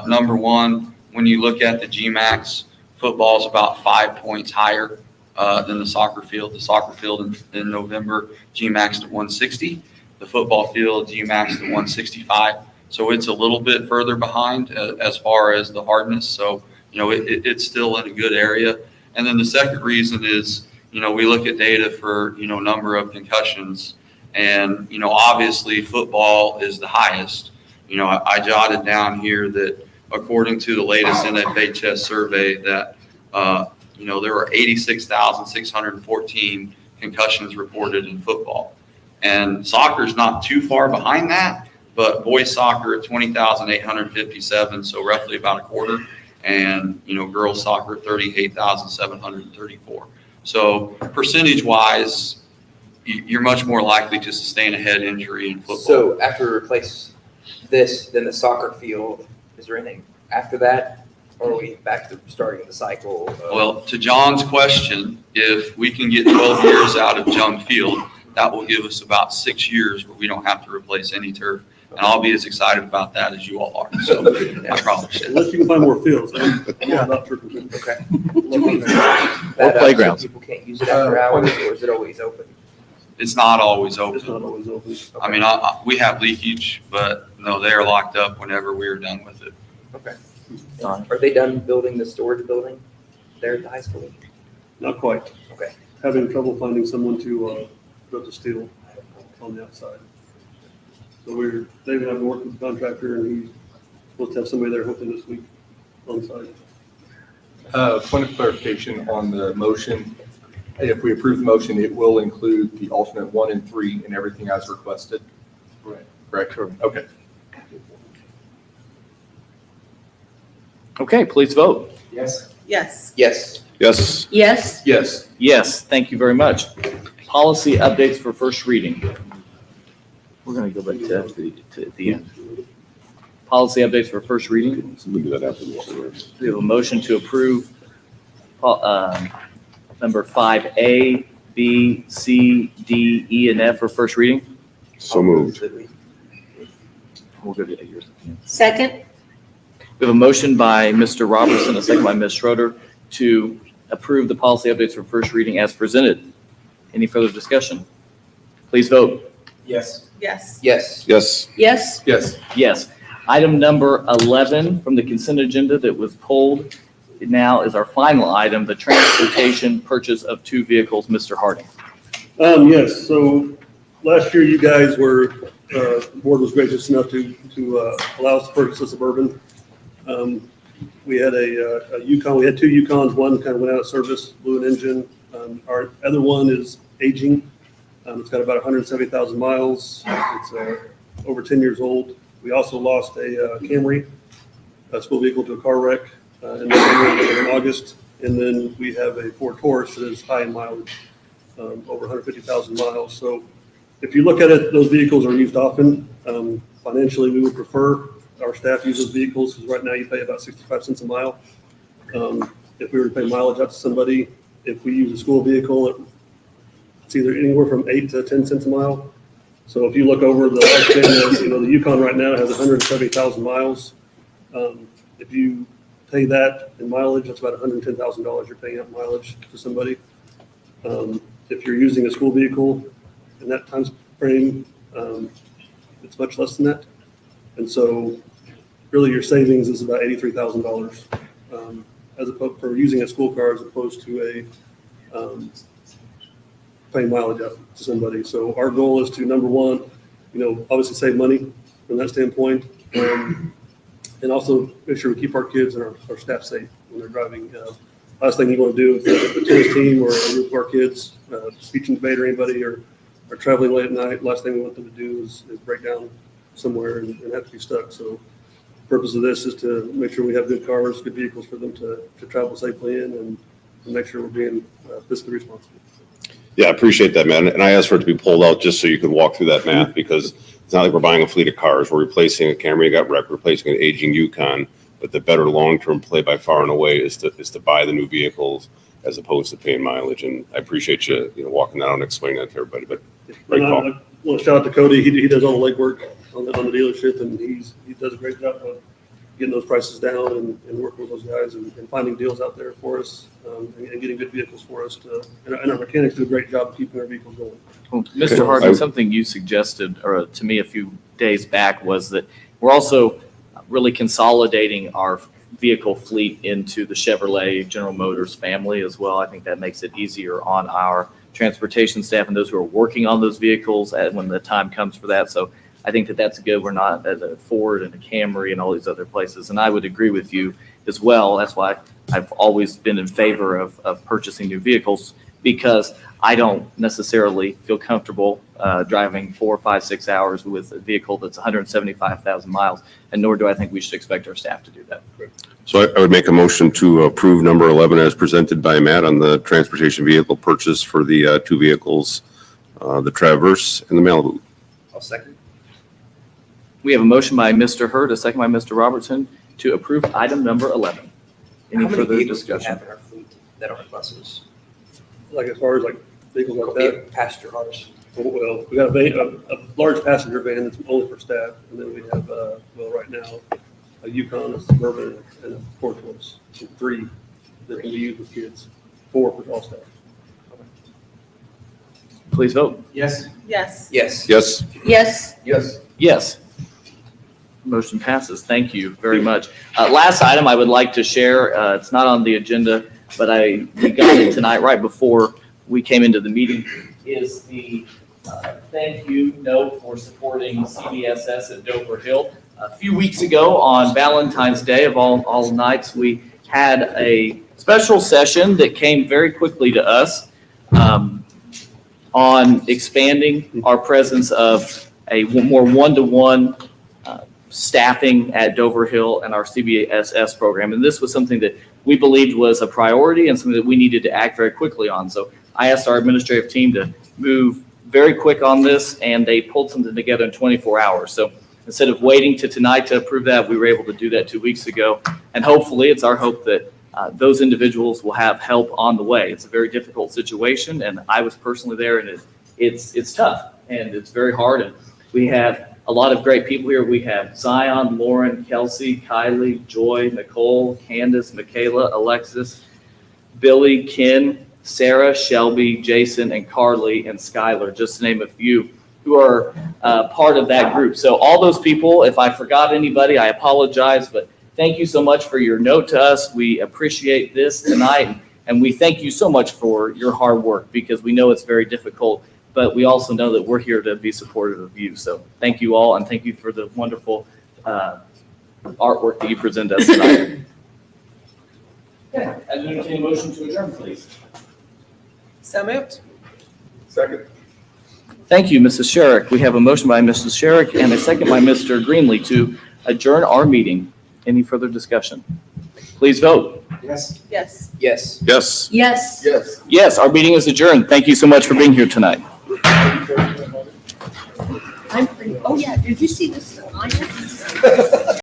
number one, when you look at the GMAX, football is about 5 points higher than the soccer field. The soccer field in November GMAXed at 160. The football field GMAXed at 165. So it's a little bit further behind as far as the hardness. So, it's still in a good area. And then the second reason is, we look at data for, number of concussions. And, obviously football is the highest. I jotted down here that according to the latest NFHS survey that, there were 86,614 concussions reported in football. And soccer's not too far behind that, but boys soccer at 20,857, so roughly about a quarter. And, girls soccer at 38,734. So percentage wise, you're much more likely to sustain a head injury in football. So after we replace this, then the soccer field, is there anything after that? Or are we back to starting the cycle? Well, to John's question, if we can get 12 years out of Jung Field, that will give us about 6 years where we don't have to replace any turf. And I'll be as excited about that as you all are. So I promise you. Unless you can find more fields. I'm all about turf. Okay. Do we Or playgrounds. So people can't use it after hours, or is it always open? It's not always It's not open. always open. I mean, we have leakage, but no, they are locked up whenever we're done with it. Okay. Don? Are they done building the storage building there at the high school? Not quite. Okay. Having trouble finding someone to build the steel on the outside. So David and I have worked with the contractor, and he's supposed to have somebody there hopefully this week on site. Point of clarification on the motion. If we approve the motion, it will include the alternate 1 and 3 and everything as requested. Right. Correct? Okay. Okay, please vote. Yes. Yes. Yes. Yes, Yes, Yes. Yes, thank you very much. Policy updates for first reading. We're going to go back to the end. Policy updates for first reading. so we do that after this. We have a motion to approve number 5A, B, C, D, E, and F for first reading. So moved. We'll go to yours. second, We have a motion by Mr. Robertson, a second by Ms. Schroeder, to approve the policy updates for first reading as presented. Any further discussion? Please vote. Yes. Yes. Yes. Yes, yes, Yes. Yes. Item number 11 from the consent agenda that was pulled now is our final item, the transportation purchase of 2 vehicles. Mr. Harding. Yes, so last year you guys were, the board was gracious enough to allow us to purchase a Suburban. We had a Yukon, we had 2 Yukons, one kind of went out of service, blew an engine. Our other one is aging. It's got about 170,000 miles. It's over 10 years old. We also lost a Camry, a school vehicle to a car wreck in August. And then we have a Ford Taurus that is high in mileage, over 150,000 miles. So if you look at it, those vehicles are used often. Financially, we would prefer our staff use those vehicles because right now you pay about 65 cents a mile. If we were to pay mileage out to somebody, if we use a school vehicle, it's either anywhere from 8 to 10 cents a mile. So if you look over the lifespan, the Yukon right now has 170,000 miles. If you pay that in mileage, that's about $110,000 you're paying out mileage to somebody. If you're using a school vehicle in that time frame, it's much less than that. And so really your savings is about $83,000 as opposed for using a school car as opposed to paying mileage out to somebody. So our goal is to, number one, obviously save money from that standpoint. And also make sure we keep our kids and our staff safe when they're driving. Last thing you want to do with the tennis team or a group of our kids, speech and debate or anybody, or traveling late at night, last thing we want them to do is break down somewhere and have to be stuck. So the purpose of this is to make sure we have good cars, good vehicles for them to travel safely in and make sure we're being fiscally responsible. Yeah, I appreciate that, man. And I asked for it to be pulled out just so you could walk through that math, because it's not like we're buying a fleet of cars. We're replacing a Camry that got wrecked, replacing an aging Yukon. But the better long-term play by far and away is to buy the new vehicles as opposed to paying mileage. And I appreciate you walking out and explaining that to everybody. But great call. I want to shout out to Cody. He does all the legwork on the dealership, and he does a great job of getting those prices down and working with those guys and finding deals out there for us and getting good vehicles for us. And our mechanics do a great job of keeping our vehicles going. Well, Mr. Harding, something you suggested or to me a few days back was that we're also really consolidating our vehicle fleet into the Chevrolet General Motors family as well. I think that makes it easier on our transportation staff and those who are working on those vehicles when the time comes for that. So I think that's good. We're not at a Ford and a Camry and all these other places. And I would agree with you as well. That's why I've always been in favor of purchasing new vehicles, because I don't necessarily feel comfortable driving 4, 5, 6 hours with a vehicle that's 175,000 miles, and nor do I think we should expect our staff to do that. So I would make a motion to approve number 11 as presented by Matt on the transportation vehicle purchase for the two vehicles, the Traverse and the Malibu. I'll second. We have a motion by Mr. Hurd, a second by Mr. Robertson to approve item number 11. Any How many further vehicles do we discussion? have in our fleet that aren't buses? Like as far as like vehicles like that. Passenger cars. Well, we got a large passenger van that's only for staff, and then we have, right now, a Yukon, a Suburban, and a Ford Taurus. So 3 that can be used with kids, 4 for all staff. Please vote. Yes. Yes. Yes. Yes. Yes. Yes. Yes. Motion passes. Thank you very much. Last item I would like to share, it's not on the agenda, but we got it tonight right before we came into the meeting, is the thank you note for supporting CBSS at Dover Hill. A few weeks ago on Valentine's Day of all nights, we had a special session that came very quickly to us on expanding our presence of a more one-to-one staffing at Dover Hill and our CBSS program. And this was something that we believed was a priority and something that we needed to act very quickly on. So I asked our administrative team to move very quick on this, and they pulled something together in 24 hours. So instead of waiting to tonight to approve that, we were able to do that 2 weeks ago. And hopefully, it's our hope that those individuals will have help on the way. It's a very difficult situation, and I was personally there, and it's tough, and it's very hard. And we have a lot of great people here. We have Zion, Lauren, Kelsey, Kylie, Joy, Nicole, Candace, Michaela, Alexis, Billy, Ken, Sarah, Shelby, Jason, and Carly, and Skylar, just to name a few, who are part of that group. So all those people, if I forgot anybody, I apologize, but thank you so much for your note to us. We appreciate this tonight, and we thank you so much for your hard work, because we know it's very difficult, but we also know that we're here to be supportive of you. So thank you all, and thank you for the wonderful artwork that you present us tonight. Okay, I entertain a motion to adjourn, please. So moved. Second. Thank you, Mrs. Sherrick. We have a motion by Mrs. Sherrick and a second by Mr. Greenlee to adjourn our meeting. Any further discussion? Please vote. Yes. Yes. Yes. Yes. Yes. Yes. Yes, our meeting is adjourned. Thank you so much for being here tonight. I'm pretty, oh yeah, did you see this?